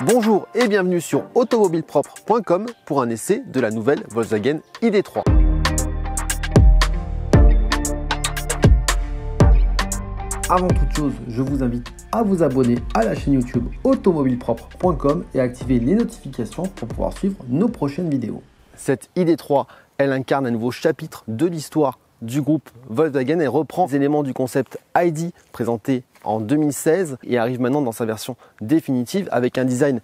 Bonjour et bienvenue sur automobilepropre.com pour un essai de la nouvelle Volkswagen ID.3. Avant toute chose, je vous invite à vous abonner à la chaîne YouTube automobilepropre.com et activer les notifications pour pouvoir suivre nos prochaines vidéos. Cette ID.3, elle incarne un nouveau chapitre de l'histoire du groupe Volkswagen et reprend les éléments du concept ID présenté en 2016 et arrive maintenant dans sa version définitive avec un design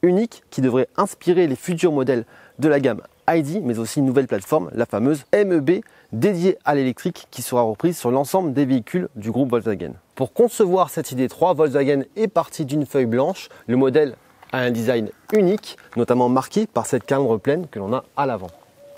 unique qui devrait inspirer les futurs modèles de la gamme ID, mais aussi une nouvelle plateforme, la fameuse MEB, dédiée à l'électrique qui sera reprise sur l'ensemble des véhicules du groupe Volkswagen. Pour concevoir cette ID.3, Volkswagen est parti d'une feuille blanche. Le modèle a un design unique, notamment marqué par cette calandre pleine que l'on a à l'avant.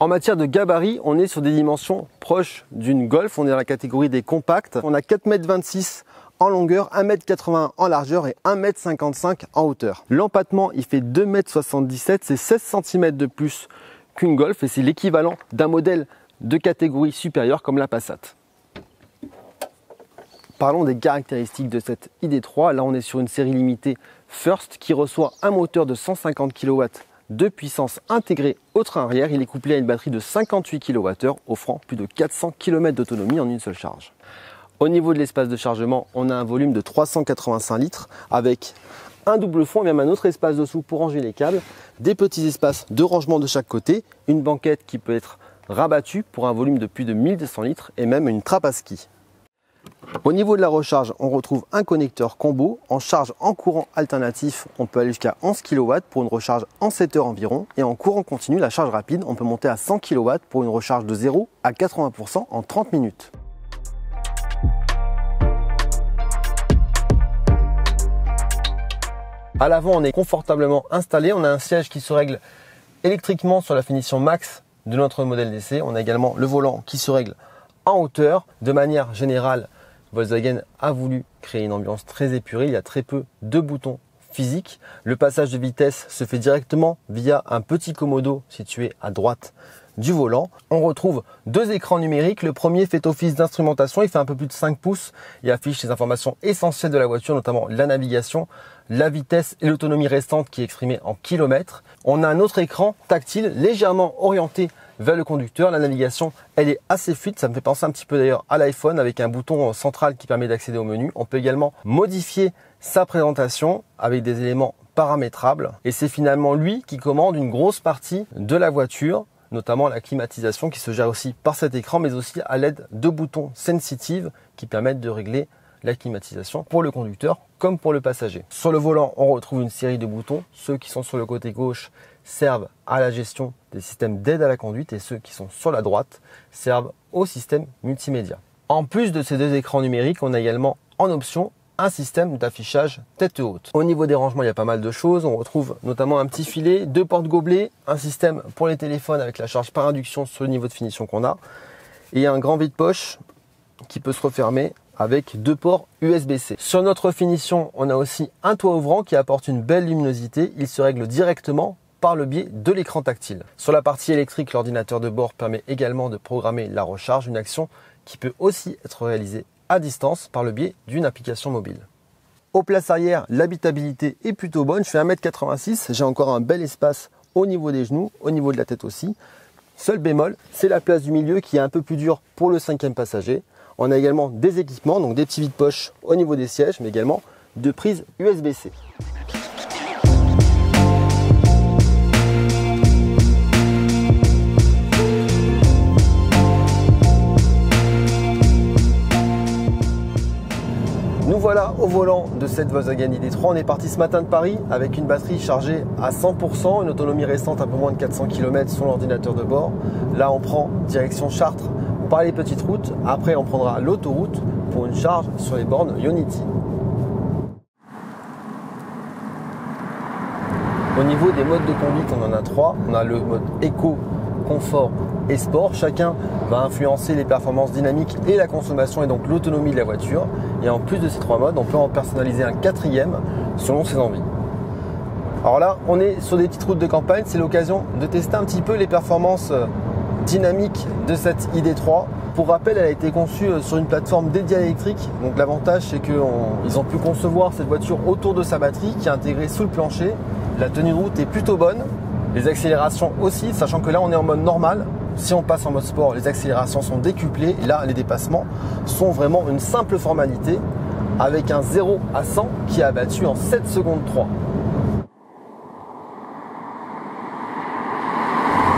En matière de gabarit, on est sur des dimensions proches d'une Golf, on est dans la catégorie des compacts. On a 4,26 m en longueur, 1,80 m en largeur et 1,55 m en hauteur. L'empattement, il fait 2,77 m, c'est 16 cm de plus qu'une Golf et c'est l'équivalent d'un modèle de catégorie supérieure comme la Passat. Parlons des caractéristiques de cette ID.3. Là, on est sur une série limitée First qui reçoit un moteur de 150 kW de puissance intégrée au train arrière. Il est couplé à une batterie de 58 kWh offrant plus de 400 km d'autonomie en une seule charge. Au niveau de l'espace de chargement, on a un volume de 385 litres avec un double fond et même un autre espace dessous pour ranger les câbles, des petits espaces de rangement de chaque côté, une banquette qui peut être rabattue pour un volume de plus de 1200 litres et même une trappe à ski. Au niveau de la recharge, on retrouve un connecteur combo. En charge en courant alternatif, on peut aller jusqu'à 11 kW pour une recharge en 7 heures environ. Et en courant continu, la charge rapide, on peut monter à 100 kW pour une recharge de 0 à 80% en 30 minutes. À l'avant, on est confortablement installé. On a un siège qui se règle électriquement sur la finition max de notre modèle d'essai. On a également le volant qui se règle en hauteur. De manière générale, Volkswagen a voulu créer une ambiance très épurée. Il y a très peu de boutons physiques. Le passage de vitesse se fait directement via un petit commodo situé à droite du volant. On retrouve deux écrans numériques. Le premier fait office d'instrumentation. Il fait un peu plus de 5 pouces et affiche les informations essentielles de la voiture, notamment la navigation, la vitesse et l'autonomie restante qui est exprimée en kilomètres. On a un autre écran tactile légèrement orienté vers le conducteur. La navigation, elle est assez fluide. Ça me fait penser un petit peu d'ailleurs à l'iPhone avec un bouton central qui permet d'accéder au menu. On peut également modifier sa présentation avec des éléments paramétrables. Et c'est finalement lui qui commande une grosse partie de la voiture, notamment la climatisation qui se gère aussi par cet écran, mais aussi à l'aide de boutons sensitive qui permettent de régler la climatisation pour le conducteur comme pour le passager. Sur le volant, on retrouve une série de boutons. Ceux qui sont sur le côté gauche servent à la gestion des systèmes d'aide à la conduite et ceux qui sont sur la droite servent au système multimédia. En plus de ces deux écrans numériques, on a également en option un système d'affichage tête haute. Au niveau des rangements, il y a pas mal de choses. On retrouve notamment un petit filet, deux portes gobelets, un système pour les téléphones avec la charge par induction sur le niveau de finition qu'on a et un grand vide-poche qui peut se refermer avec deux ports USB-C. Sur notre finition, on a aussi un toit ouvrant qui apporte une belle luminosité. Il se règle directement par le biais de l'écran tactile. Sur la partie électrique, l'ordinateur de bord permet également de programmer la recharge, une action qui peut aussi être réalisée à distance par le biais d'une application mobile. Aux places arrière, l'habitabilité est plutôt bonne. Je fais 1,86 m, j'ai encore un bel espace au niveau des genoux, au niveau de la tête aussi. Seul bémol, c'est la place du milieu qui est un peu plus dure pour le 5e passager. On a également des équipements, donc des petits vides-poches au niveau des sièges, mais également de prises USB-C. Nous voilà au volant de cette Volkswagen ID.3. On est parti ce matin de Paris avec une batterie chargée à 100%, une autonomie restante un peu moins de 400 km sur l'ordinateur de bord. Là, on prend direction Chartres par les petites routes. Après, on prendra l'autoroute pour une charge sur les bornes Ionity. Au niveau des modes de conduite, on en a 3. On a le mode éco, confort et sport. Chacun va influencer les performances dynamiques et la consommation et donc l'autonomie de la voiture. Et en plus de ces 3 modes, on peut en personnaliser un 4e selon ses envies. Alors là, on est sur des petites routes de campagne. C'est l'occasion de tester un petit peu les performances dynamique de cette ID3. Pour rappel, elle a été conçue sur une plateforme dédiée à l'électrique. Donc l'avantage, c'est qu'ils ont pu concevoir cette voiture autour de sa batterie qui est intégrée sous le plancher. La tenue de route est plutôt bonne. Les accélérations aussi, sachant que là, on est en mode normal. Si on passe en mode sport, les accélérations sont décuplées. Et là, les dépassements sont vraiment une simple formalité avec un 0 à 100 qui est abattu en 7 secondes 3.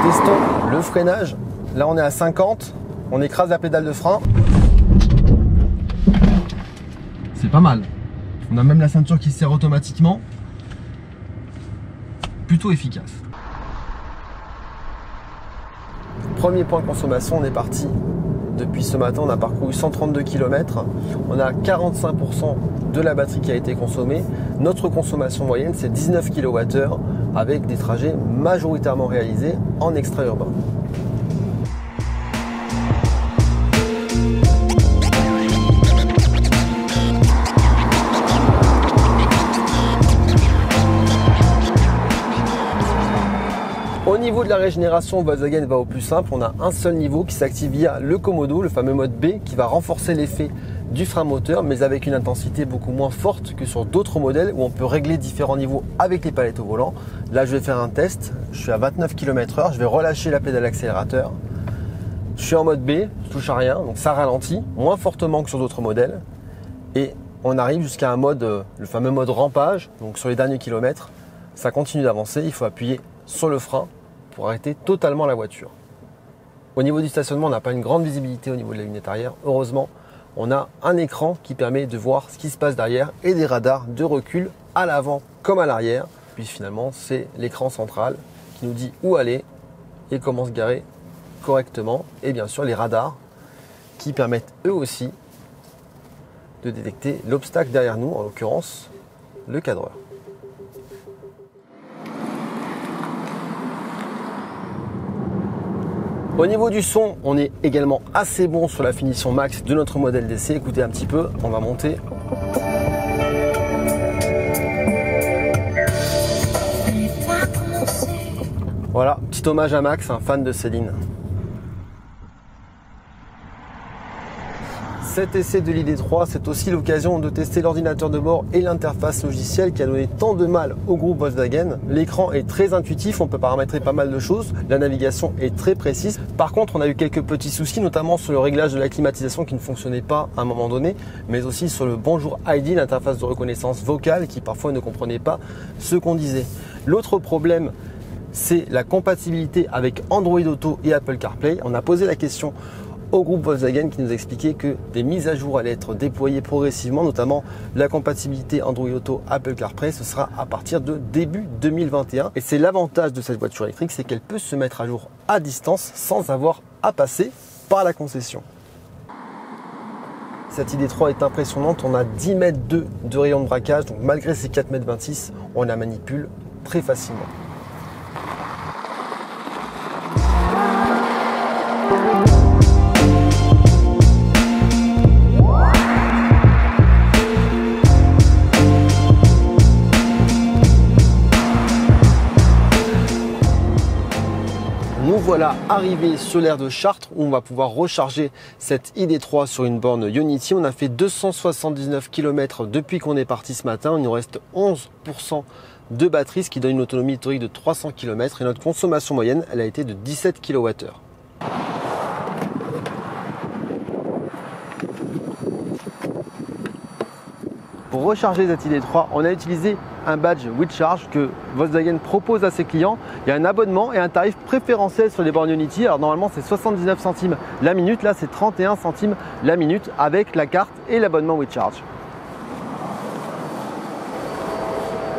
Testons le freinage. Là, on est à 50. On écrase la pédale de frein. C'est pas mal. On a même la ceinture qui se serre automatiquement. Plutôt efficace. Premier point de consommation, on est parti. Depuis ce matin, on a parcouru 132 km. On a 45% de la batterie qui a été consommée. Notre consommation moyenne, c'est 19 kWh avec des trajets majoritairement réalisés en extra-urbain. Au niveau de la régénération, Volkswagen va au plus simple. On a un seul niveau qui s'active via le Komodo, le fameux mode B, qui va renforcer l'effet du frein moteur, mais avec une intensité beaucoup moins forte que sur d'autres modèles où on peut régler différents niveaux avec les palettes au volant. Là, je vais faire un test. Je suis à 29 km/h. Je vais relâcher la pédale accélérateur. Je suis en mode B, je touche à rien, donc ça ralentit moins fortement que sur d'autres modèles. Et on arrive jusqu'à un mode, le fameux mode rampage. Donc sur les derniers kilomètres, ça continue d'avancer. Il faut appuyer sur le frein pour arrêter totalement la voiture. Au niveau du stationnement, on n'a pas une grande visibilité au niveau de la lunette arrière. Heureusement, on a un écran qui permet de voir ce qui se passe derrière et des radars de recul à l'avant comme à l'arrière. Puis finalement, c'est l'écran central qui nous dit où aller et comment se garer correctement. Et bien sûr, les radars qui permettent eux aussi de détecter l'obstacle derrière nous, en l'occurrence le cadreur. Au niveau du son, on est également assez bon sur la finition max de notre modèle d'essai. Écoutez un petit peu, on va monter. Voilà, petit hommage à Max, un fan de Céline. Cet essai de l'ID3, c'est aussi l'occasion de tester l'ordinateur de bord et l'interface logicielle qui a donné tant de mal au groupe Volkswagen. L'écran est très intuitif, on peut paramétrer pas mal de choses. La navigation est très précise. Par contre, on a eu quelques petits soucis, notamment sur le réglage de la climatisation qui ne fonctionnait pas à un moment donné, mais aussi sur le Bonjour ID, l'interface de reconnaissance vocale qui parfois ne comprenait pas ce qu'on disait. L'autre problème, c'est la compatibilité avec Android Auto et Apple CarPlay. On a posé la question au groupe Volkswagen qui nous expliquait que des mises à jour allaient être déployées progressivement, notamment la compatibilité Android Auto Apple CarPlay, ce sera à partir de début 2021. Et c'est l'avantage de cette voiture électrique, c'est qu'elle peut se mettre à jour à distance sans avoir à passer par la concession. Cette ID3 est impressionnante, on a 10 mètres de rayon de braquage, donc malgré ses 4,26 m, on la manipule très facilement. Nous voilà arrivés sur l'aire de Chartres où on va pouvoir recharger cette ID3 sur une borne Ionity. On a fait 279 km depuis qu'on est parti ce matin. Il nous reste 11% de batterie, ce qui donne une autonomie théorique de 300 km et notre consommation moyenne, elle a été de 17 kWh. Pour recharger cette ID3, on a utilisé un badge WeCharge que Volkswagen propose à ses clients. Il y a un abonnement et un tarif préférentiel sur les bornes Ionity. Alors normalement c'est 79 centimes la minute, là c'est 31 centimes la minute avec la carte et l'abonnement WeCharge.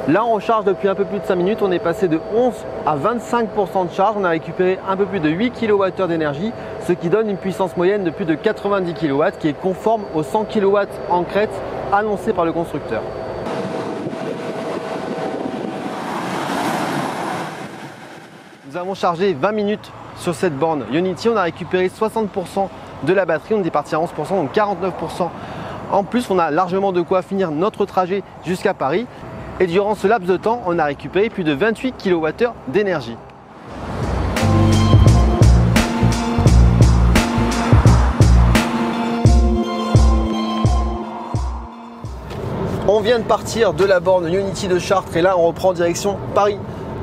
Là on recharge depuis un peu plus de 5 minutes, on est passé de 11 à 25% de charge. On a récupéré un peu plus de 8 kWh d'énergie, ce qui donne une puissance moyenne de plus de 90 kW qui est conforme aux 100 kW en crête annoncé par le constructeur. Nous avons chargé 20 minutes sur cette borne Ionity, on a récupéré 60% de la batterie, on est parti à 11%, donc 49%. En plus, on a largement de quoi finir notre trajet jusqu'à Paris. Et durant ce laps de temps, on a récupéré plus de 28 kWh d'énergie. On vient de partir de la borne Unity de Chartres et là on reprend direction Paris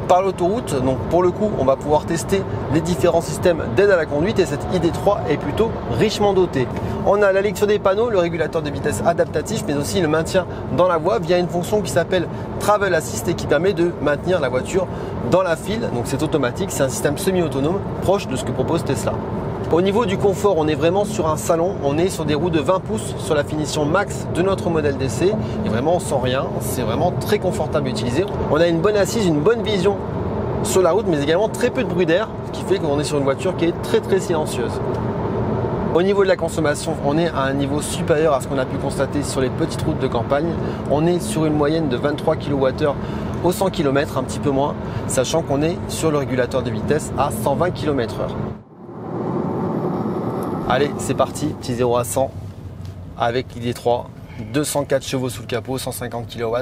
par l'autoroute. Donc pour le coup, on va pouvoir tester les différents systèmes d'aide à la conduite et cette ID3 est plutôt richement dotée. On a la lecture des panneaux, le régulateur de vitesse adaptatif, mais aussi le maintien dans la voie via une fonction qui s'appelle Travel Assist et qui permet de maintenir la voiture dans la file. Donc c'est automatique, c'est un système semi-autonome proche de ce que propose Tesla. Au niveau du confort, on est vraiment sur un salon, on est sur des roues de 20 pouces sur la finition max de notre modèle d'essai et vraiment on sent rien, c'est vraiment très confortable à utiliser. On a une bonne assise, une bonne vision sur la route mais également très peu de bruit d'air, ce qui fait qu'on est sur une voiture qui est très silencieuse. Au niveau de la consommation, on est à un niveau supérieur à ce qu'on a pu constater sur les petites routes de campagne. On est sur une moyenne de 23 kWh au 100 km, un petit peu moins, sachant qu'on est sur le régulateur de vitesse à 120 km/h. Allez, c'est parti, petit 0 à 100 avec l'ID3, 204 chevaux sous le capot, 150 kW.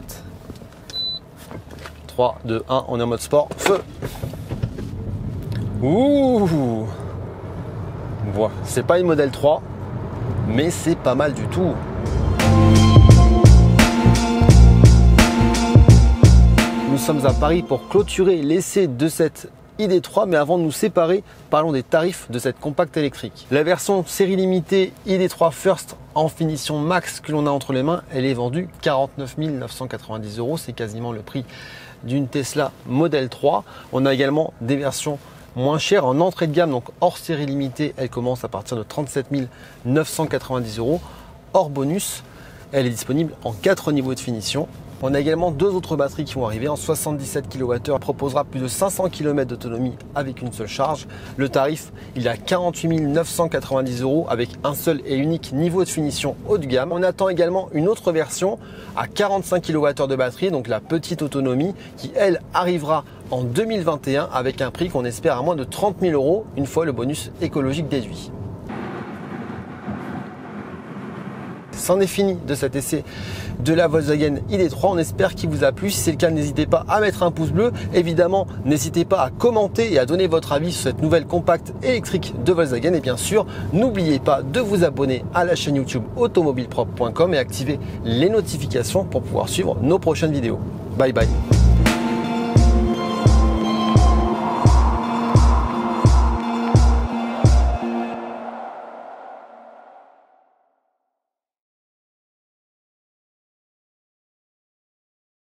3, 2, 1, on est en mode sport, feu. Ouh, voilà, c'est pas une modèle 3, mais c'est pas mal du tout. Nous sommes à Paris pour clôturer l'essai de cette ID3, mais avant de nous séparer, parlons des tarifs de cette compacte électrique. La version série limitée ID3 First en finition max que l'on a entre les mains, elle est vendue 49 990 €, c'est quasiment le prix d'une Tesla Model 3. On a également des versions moins chères en entrée de gamme, donc hors série limitée, elle commence à partir de 37 990 €. Hors bonus, elle est disponible en 4 niveaux de finition. On a également deux autres batteries qui vont arriver en 77 kWh, proposera plus de 500 km d'autonomie avec une seule charge. Le tarif, il est à 48 990 € avec un seul et unique niveau de finition haut de gamme. On attend également une autre version à 45 kWh de batterie, donc la petite autonomie qui, elle, arrivera en 2021 avec un prix qu'on espère à moins de 30 000 € une fois le bonus écologique déduit. C'en est fini de cet essai de la Volkswagen ID3. On espère qu'il vous a plu. Si c'est le cas, n'hésitez pas à mettre un pouce bleu. Évidemment, n'hésitez pas à commenter et à donner votre avis sur cette nouvelle compacte électrique de Volkswagen. Et bien sûr, n'oubliez pas de vous abonner à la chaîne YouTube automobilepropre.com et activer les notifications pour pouvoir suivre nos prochaines vidéos. Bye bye.